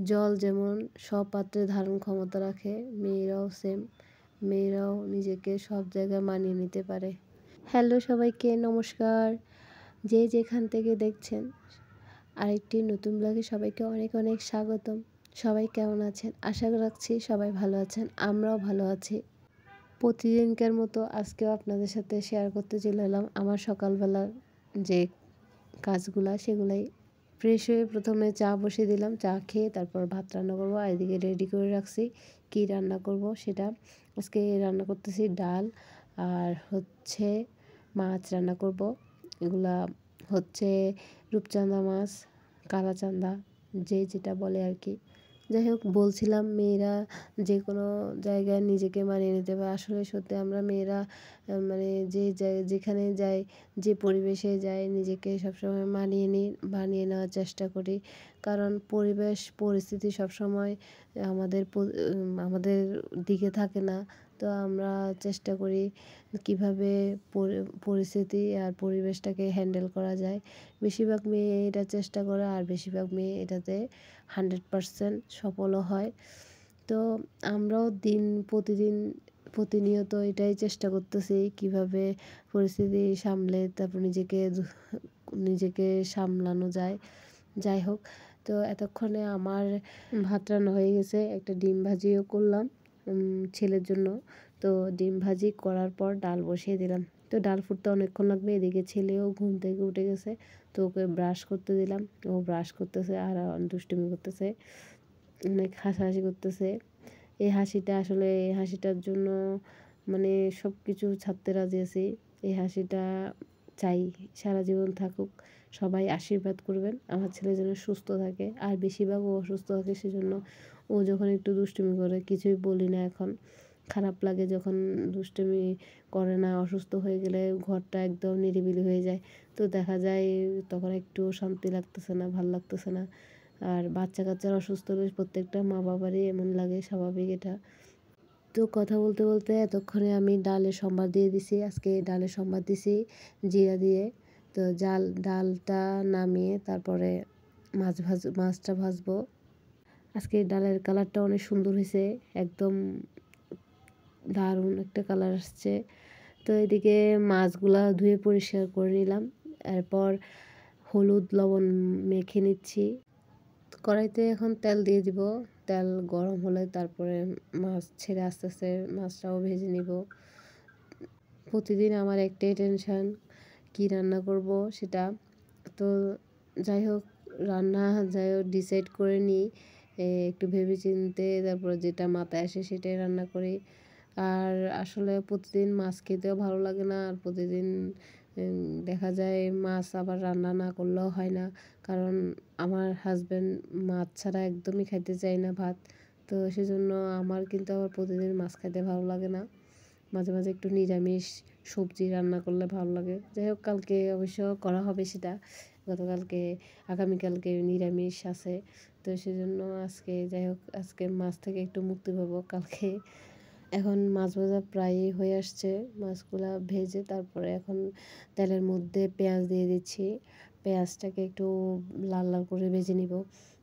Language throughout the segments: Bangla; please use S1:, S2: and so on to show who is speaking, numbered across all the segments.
S1: জল যেমন সব পাত্রে ধারণ ক্ষমতা রাখে, মেয়েরাও সেম। মেয়েরাও নিজেকে সব জায়গায় মানিয়ে নিতে পারে। হ্যালো সবাইকে, নমস্কার। যে যেখান থেকে দেখছেন, আরেকটি নতুন ব্লগে সবাইকে অনেক অনেক স্বাগতম। সবাই কেমন আছেন? আশা রাখছি সবাই ভালো আছেন, আমরাও ভালো আছি। প্রতিদিনকার মতো আজকেও আপনাদের সাথে শেয়ার করতে চলে এলাম আমার সকালবেলার যে কাজগুলা, সেগুলাই। ফ্রেশ হয়ে প্রথমে চা বসিয়ে দিলাম, চা খেয়ে তারপর ভাত রান্না করবো। আর এদিকে রেডি করে রাখছি কি রান্না করব সেটা। আজকে রান্না করতেছি ডাল আর হচ্ছে মাছ রান্না করব। এগুলা হচ্ছে রূপচাঁদা মাছ, কালাচাঁদা, যে যেটা বলে আর কি। যাই হোক, বলছিলাম মেয়েরা যে কোনো জায়গায় নিজেকে মানিয়ে নিতে পারে। আসলে সত্যি আমরা মেয়েরা মানে যেখানে যাই, যে পরিবেশে যাই, নিজেকে সবসময় মানিয়ে নেওয়ার চেষ্টা করি। কারণ পরিবেশ পরিস্থিতি সবসময় আমাদের দিকে থাকে না। তো আমরা চেষ্টা করি কীভাবে পরিস্থিতি আর পরিবেশটাকে হ্যান্ডেল করা যায়। বেশিরভাগ মেয়ে এটা চেষ্টা করে, আর বেশিরভাগ মেয়ে এটাতে 100% সফলও হয়। তো আমরাও প্রতিনিয়ত এটাই চেষ্টা করতেছি কীভাবে পরিস্থিতি সামলে তারপর নিজেকে সামলানো যায়। যাই হোক, তো এতক্ষণে আমার ভাত রান্না হয়ে গেছে। একটা ডিম ভাজিও করলাম ছেলের জন্য। তো ডিম ভাজি করার পর ডাল বসিয়ে দিলাম। তো ডাল ফুটতে অনেকক্ষণ লাগবে। এদিকে ছেলেও ঘুম থেকে উঠে গেছে, তো ওকে ব্রাশ করতে দিলাম। ও ব্রাশ করতেছে আর দুষ্টুমি করতেছে, অনেক হাসাহাসি করতেছে। এই হাসিটার জন্য মানে সব কিছু ছাড়তে রাজি আছি। এই হাসিটা চাই, সারা জীবন থাকুক। সবাই আশীর্বাদ করবেন আমার ছেলে যেন সুস্থ থাকে, আর বেশিরভাগ ও অসুস্থ থাকে। সেজন্য ও যখন একটু দুষ্টুমি করে, কিছুই বলি না এখন। খারাপ লাগে যখন দুষ্টুমি করে না, অসুস্থ হয়ে গেলে ঘরটা একদম নিরিবিলি হয়ে যায়। তো দেখা যায় তখন একটু শান্তি লাগতেছে না, ভাল লাগতেছে না। আর বাচ্চা কাচ্চার অসুস্থ হলে প্রত্যেকটা মা বাবারই এমন লাগে, স্বাভাবিক এটা। তো কথা বলতে বলতে এতক্ষণে আমি ডালের সম্বাদ দিয়ে দিছি। আজকে ডালের সম্বাদ দিছি জিরা দিয়ে। তো ডালটা নামিয়ে তারপরে মাছটা ভাজবো। আজকে ডালের কালারটা অনেক সুন্দর হয়েছে, একদম দারুণ একটা কালার আসছে। তো এদিকে মাছগুলা ধুয়ে পরিষ্কার করে নিলাম। এরপর হলুদ লবণ মেখে নিচ্ছি। কড়াইতে এখন তেল দিয়ে দিব। তেল গরম হলে তারপরে মাছ ছেড়ে আস্তে আস্তে মাছটাও ভেজে নিব। প্রতিদিন আমার একটাই টেনশন, কি রান্না করব সেটা। তো যাই হোক, ডিসাইড করে নিই একটু ভেবেচিন্তে, তারপরে যেটা মাথায় আসে সেটাই রান্না করি। আর আসলে প্রতিদিন মাছ খেতেও ভালো লাগে না, আর প্রতিদিন দেখা যায় মাছ আবার রান্না না করলেও হয় না। কারণ আমার হাজব্যান্ড মাছ ছাড়া একদমই খাইতে চায় না ভাত। তো সেজন্য আমার কিন্তু আবার প্রতিদিন মাছ খাইতে ভালো লাগে না। মাঝে মাঝে একটু নিরামিষ সবজি রান্না করলে ভালো লাগে। যাই হোক, কালকে অবশ্য করা হবে সেটা। আগামীকালকে নিরামিষ আছে। তো সেজন্য যাই হোক, আজকে মাছ থেকে একটু মুক্তি পাবো কালকে। এখন মাছ ভাজা প্রায়ই হয়ে আসছে। মাছগুলা ভেজে তারপরে এখন তেলের মধ্যে পেঁয়াজ দিয়ে দিচ্ছি। পেঁয়াজটাকে একটু লাল লাল করে ভেজে নিব।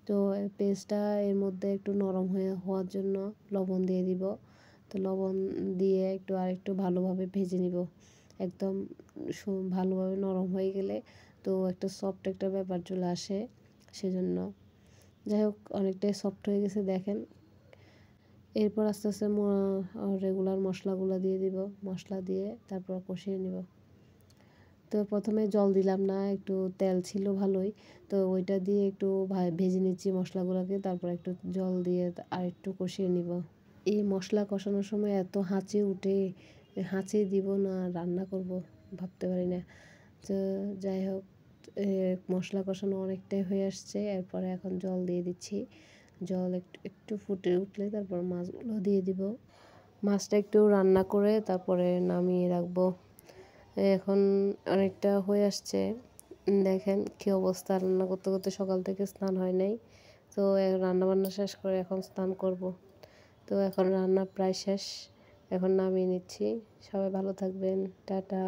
S1: তো পেঁয়াজটা এর মধ্যে একটু নরম হওয়ার জন্য লবণ দিয়ে দিব। তো লবণ দিয়ে আরেকটু ভালোভাবে ভেজে নিব। একদম ভালোভাবে নরম হয়ে গেলে তো একটা সফট একটা ব্যাপার চলে আসে, সেজন্য। যাই হোক, অনেকটাই সফট হয়ে গেছে দেখেন। এরপর আস্তে আস্তে রেগুলার মশলাগুলো দিয়ে দিব। মশলা দিয়ে তারপর কষিয়ে নিব। তো প্রথমে জল দিলাম না, একটু তেল ছিল ভালোই। তো ওইটা দিয়ে একটু ভেজে নিচ্ছি মশলাগুলোকে, তারপর একটু জল দিয়ে আর একটু কষিয়ে নিব। এই মশলা কষানোর সময় এত হাঁচি উঠে, হাঁচি দিব না রান্না করব ভাবতে পারি না। তো যাই হোক, মশলা কষানো অনেকটাই হয়ে আসছে। এরপরে এখন জল দিয়ে দিচ্ছি। জল একটু ফুটে উঠলে তারপর মাছগুলো দিয়ে দিব। মাছটা একটু রান্না করে তারপরে নামিয়ে রাখবো। এখন অনেকটা হয়ে আসছে, দেখেন কি অবস্থা। রান্না করতে করতে সকাল থেকে স্নান হয় নাই। তো রান্না বান্না শেষ করে এখন স্নান করব। তো এখন রান্না প্রায় শেষ, এখন নামিয়ে নিচ্ছি। সবাই ভালো থাকবেন, টাটা।